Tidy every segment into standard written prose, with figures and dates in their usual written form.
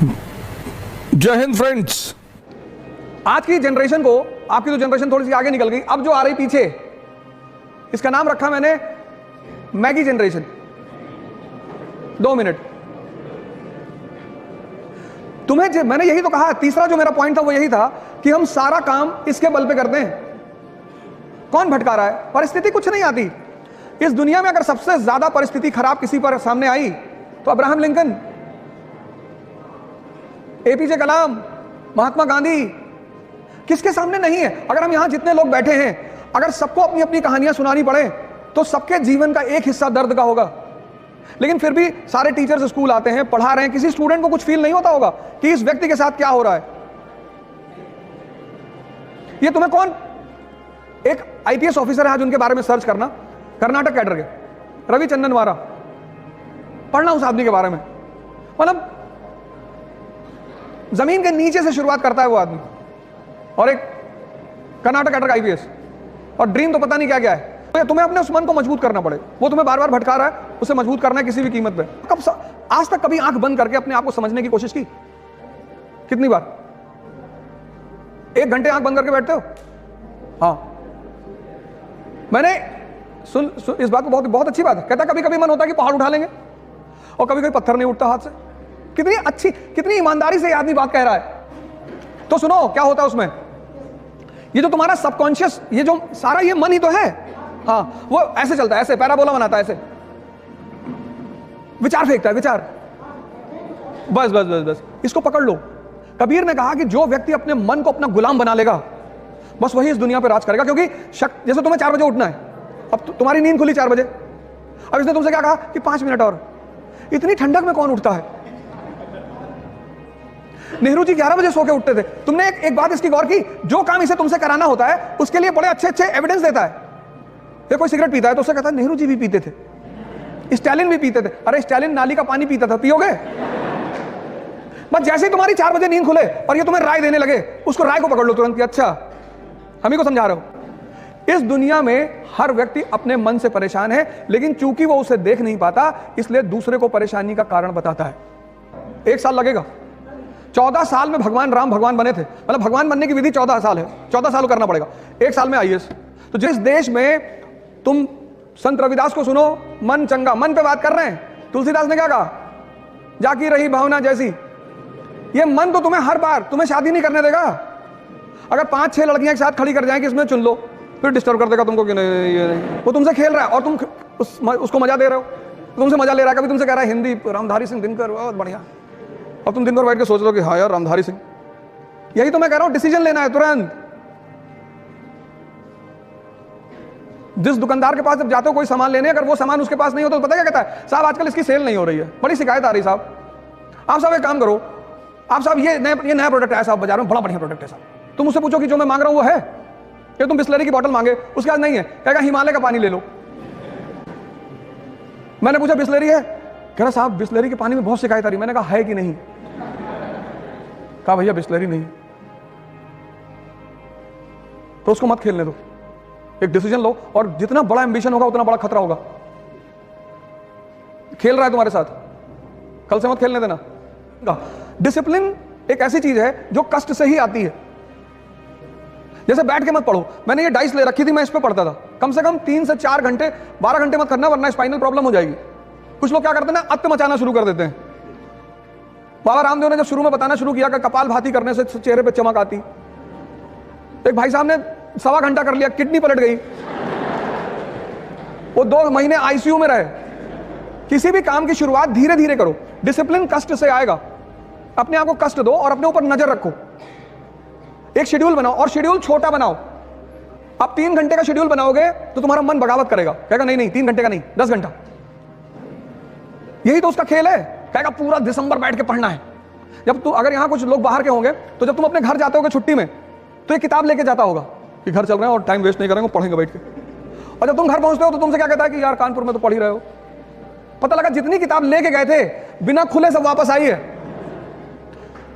जय हिंद फ्रेंड्स। आज की जनरेशन को, आपकी तो जनरेशन थोड़ी सी आगे निकल गई, अब जो आ रही पीछे, इसका नाम रखा मैंने मैगी जनरेशन। 2 मिनट तुम्हें मैंने यही तो कहा, तीसरा जो मेरा पॉइंट था वो यही था कि हम सारा काम इसके बल पे करते हैं। कौन भटका रहा है? परिस्थिति कुछ नहीं आती इस दुनिया में। अगर सबसे ज्यादा परिस्थिति खराब किसी पर सामने आई तो अब्राहम लिंकन, एपीजे कलाम, महात्मा गांधी, किसके सामने नहीं है? अगर हम यहां जितने लोग बैठे हैं, अगर सबको अपनी अपनी कहानियां सुनानी पड़े तो सबके जीवन का एक हिस्सा दर्द का होगा। लेकिन फिर भी सारे टीचर्स स्कूल आते हैं, पढ़ा रहे हैं, किसी स्टूडेंट को कुछ फील नहीं होता होगा कि इस व्यक्ति के साथ क्या हो रहा है। ये तुम्हें कौन, एक आईपीएस ऑफिसर है आज, उनके बारे में सर्च करना, कर्नाटक कैडर के रवि चंदनवारा, पढ़ना उस आदमी के बारे में। मतलब जमीन के नीचे से शुरुआत करता है वो आदमी, और एक कर्नाटक कैडर का आईपीएस, और ड्रीम तो पता नहीं क्या क्या है। तो तुम्हें अपने उस मन को मजबूत करना पड़े, वो तुम्हें बार बार भटका रहा है, उसे मजबूत करना है किसी भी कीमत पे। आज तक कभी आंख बंद करके अपने आप को समझने की कोशिश की? कितनी बार? 1 घंटे आंख बंद करके बैठते हो? हाँ, मैंने सुन इस बात को, बहुत अच्छी बात है। कहता कभी कभी मन होता है कि पहाड़ उठा लेंगे, और कभी कभी पत्थर नहीं उठता हाथ से। कितनी अच्छी, कितनी ईमानदारी से ये आदमी बात कह रहा है। तो सुनो क्या होता है उसमें। ये जो तुम्हारा सबकॉन्शियस, ये जो सारा ये मन ही तो है। हाँ, वो ऐसे चलता है, ऐसे पैराबोला बनाता है, ऐसे विचार फेंकता है, विचार। बस बस बस बस इसको पकड़ लो। कबीर ने कहा कि जो व्यक्ति अपने मन को अपना गुलाम बना लेगा, बस वही इस दुनिया पर राज करेगा। क्योंकि जैसे तुम्हें 4 बजे उठना है, अब तुम्हारी नींद खुली 4 बजे, अब इसने तुमसे क्या कहा कि 5 मिनट और। इतनी ठंडक में कौन उठता है? नेहरू जी 11 बजे सो के उठते थे। तुमने एक बात इसकी गौर की, जो काम इसे तुमसे कराना होता है उसके लिए बड़े अच्छे अच्छे एविडेंस देता है। ये कोई सिगरेट पीता है तो उसे कहता है नेहरू जी भी पीते थे, स्टालिन भी पीते थे। अरे स्टालिन नाली का पानी पीता था, पियोगे? बस जैसे ही तुम्हारी 4 बजे नींद खुले और ये तुम्हें राय देने लगे, उसको राय को पकड़ लो तुरंत कि अच्छा हम ही को समझा रहे हो। इस दुनिया में हर व्यक्ति अपने मन से परेशान है, लेकिन चूंकि वो उसे देख नहीं पाता, इसलिए दूसरे को परेशानी का कारण बताता है। 1 साल लगेगा। 14 साल में भगवान राम भगवान बने थे। मतलब भगवान बनने की विधि 14 साल है, 14 साल करना पड़ेगा। 1 साल में आईएएस। तो जिस देश में तुम संत रविदास को सुनो, मन चंगा, मन पे बात कर रहे हैं। तुलसीदास ने क्या कहा? जाकी रही भावना जैसी। ये मन तो तुम्हें हर बार, तुम्हें शादी नहीं करने देगा। अगर 5-6 लड़कियां एक साथ खड़ी कर जाएं कि इसमें चुन लो, फिर डिस्टर्ब कर देगा तुमको कि नहीं ये नहीं। वो तुमसे खेल रहा है और तुम उसको मजा दे रहे हो, तुमसे मजा ले रहा है। कभी तुमसे कह रहा है हिंदी, रामधारी सिंह दिनकर बहुत बढ़िया, और तुम दिन भर बैठ के सोच रहे हो कि हाँ यार रामधारी सिंह। यही तो मैं कह रहा हूं, डिसीजन लेना है तुरंत। जिस दुकानदार के पास जब जाते हो कोई सामान लेने, अगर वो सामान उसके पास नहीं होता तो पता क्या कहता है? साहब आजकल इसकी सेल नहीं हो रही है, बड़ी शिकायत आ रही साहब। आप साहब एक काम करो, आप साहब ये नया प्रोडक्ट है साहब बाजार में, बड़ा बढ़िया प्रोडक्ट है साहब। तुम उससे पूछो कि जो मैं मांग रहा हूं वो है? कि तुम बिस्लरी की बोतल मांगे, उसके पास नहीं है, कहेगा हिमालय का पानी ले लो। मैंने पूछा बिस्लरी है? कह रहा साहब बिस्लरी के पानी में बहुत शिकायत आ रही। मैंने कहा है कि नहीं? कहा भैया बिस्लरी नहीं। तो उसको मत खेलने दो, एक डिसीजन लो। और जितना बड़ा एंबिशन होगा उतना बड़ा खतरा होगा। खेल रहा है तुम्हारे साथ, कल से मत खेलने देना। डिसिप्लिन एक ऐसी चीज है जो कष्ट से ही आती है। जैसे बैठ के मत पढ़ो। मैंने ये डाइस ले रखी थी, मैं इस पे पढ़ता था। कम से कम 3 से 4 घंटे, 12 घंटे मत करना वरना स्पाइनल प्रॉब्लम हो जाएगी। कुछ लोग क्या करते हैं ना, अत्त मचाना शुरू कर देते हैं। बाबा रामदेव ने जब शुरू में बताना शुरू किया कि कपाल भाती करने से चेहरे पे चमक आती, एक भाई साहब ने 1.25 घंटा कर लिया, किडनी पलट गई। वो 2 महीने आईसीयू में रहे। किसी भी काम की शुरुआत धीरे धीरे करो। डिसिप्लिन कष्ट से आएगा। अपने आप को कष्ट दो और अपने ऊपर नजर रखो। एक शेड्यूल बनाओ, और शेड्यूल छोटा बनाओ। अब 3 घंटे का शेड्यूल बनाओगे तो तुम्हारा मन बगावत करेगा, कहेगा नहीं नहीं 3 घंटे का नहीं, 10 घंटा। यही तो उसका खेल है। कहेगा पूरा दिसंबर बैठ के पढ़ना है। जब तू, अगर यहां कुछ लोग बाहर के होंगे तो जब तुम अपने घर जाते होगे छुट्टी में, तो एक किताब लेके जाता होगा कि घर चल रहे हैं और टाइम वेस्ट नहीं करेंगे, पढ़ेंगे बैठ के। और जब तुम घर पहुंचते हो तो तुमसे क्या कहता है कि यार कानपुर में तो पढ़ ही रहे हो। पता लगा जितनी किताब लेके गए थे बिना खुले सब वापस आई है।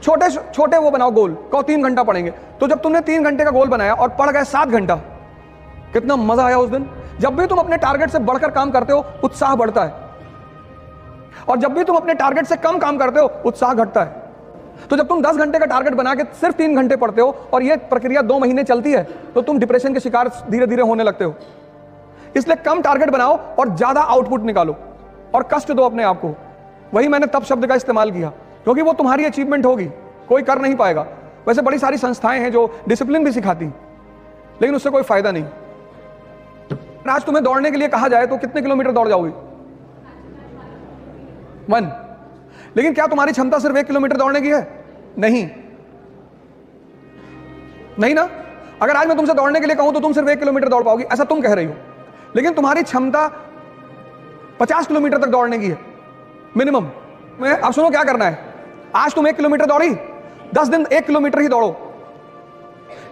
छोटे छोटे वो बनाओ गोल, कहो 3 घंटा पढ़ेंगे। तो जब तुमने 3 घंटे का गोल बनाया और पढ़ गए 7 घंटा, कितना मजा आया उस दिन। जब भी तुम अपने टारगेट से बढ़कर काम करते हो उत्साह बढ़ता है, और जब भी तुम अपने टारगेट से कम काम करते हो उत्साह घटता है। तो जब तुम 10 घंटे का टारगेट बना के सिर्फ 3 घंटे पढ़ते हो और ये प्रक्रिया 2 महीने चलती है, तो तुम डिप्रेशन के शिकार धीरे धीरे होने लगते हो। इसलिए कम टारगेट बनाओ और ज्यादा आउटपुट निकालो और कष्ट दो अपने आप को। वही मैंने तप शब्द का इस्तेमाल किया, क्योंकि वो तुम्हारी अचीवमेंट होगी, कोई कर नहीं पाएगा। वैसे बड़ी सारी संस्थाएं हैं जो डिसिप्लिन भी सिखाती, लेकिन उससे कोई फायदा नहीं। आज तुम्हें दौड़ने के लिए कहा जाए तो कितने किलोमीटर दौड़ जाओगी? 1। लेकिन क्या तुम्हारी क्षमता सिर्फ 1 किलोमीटर दौड़ने की है? नहीं ना। अगर आज मैं तुमसे दौड़ने के लिए कहूं तो तुम सिर्फ 1 किलोमीटर दौड़ पाओगी, ऐसा तुम कह रही हो। लेकिन तुम्हारी क्षमता 50 किलोमीटर तक दौड़ने की है मिनिमम। अब सुनो क्या करना है। आज तुम 1 किलोमीटर दौड़ी, 10 दिन 1 किलोमीटर ही दौड़ो,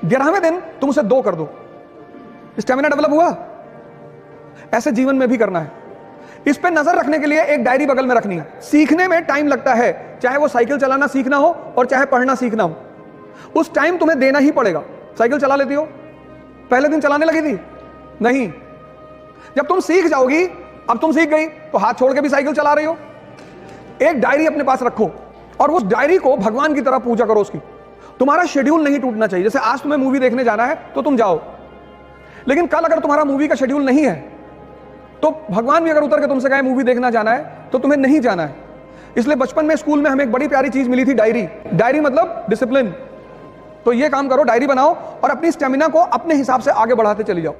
11वें दिन तुम उसे 2 कर दो। स्टेमिना डेवलप हुआ। ऐसे जीवन में भी करना है। इस पे नजर रखने के लिए एक डायरी बगल में रखनी है। सीखने में टाइम लगता है, चाहे वो साइकिल चलाना सीखना हो और चाहे पढ़ना सीखना हो, उस टाइम तुम्हें देना ही पड़ेगा। साइकिल चला लेती हो? पहले दिन चलाने लगी थी? नहीं। जब तुम सीख जाओगी, अब तुम सीख गई तो हाथ छोड़ के भी साइकिल चला रही हो। एक डायरी अपने पास रखो और उस डायरी को भगवान की तरह पूजा करो उसकी। तुम्हारा शेड्यूल नहीं टूटना चाहिए। जैसे आज तुम्हें मूवी देखने जाना है तो तुम जाओ, लेकिन कल अगर तुम्हारा मूवी का शेड्यूल नहीं है तो भगवान भी अगर उतर के तुमसे कहे मूवी देखना जाना है तो तुम्हें नहीं जाना है। इसलिए बचपन में स्कूल में हमें एक बड़ी प्यारी चीज मिली थी, डायरी। डायरी मतलब डिसिप्लिन। तो ये काम करो, डायरी बनाओ और अपनी स्टेमिना को अपने हिसाब से आगे बढ़ाते चली जाओ।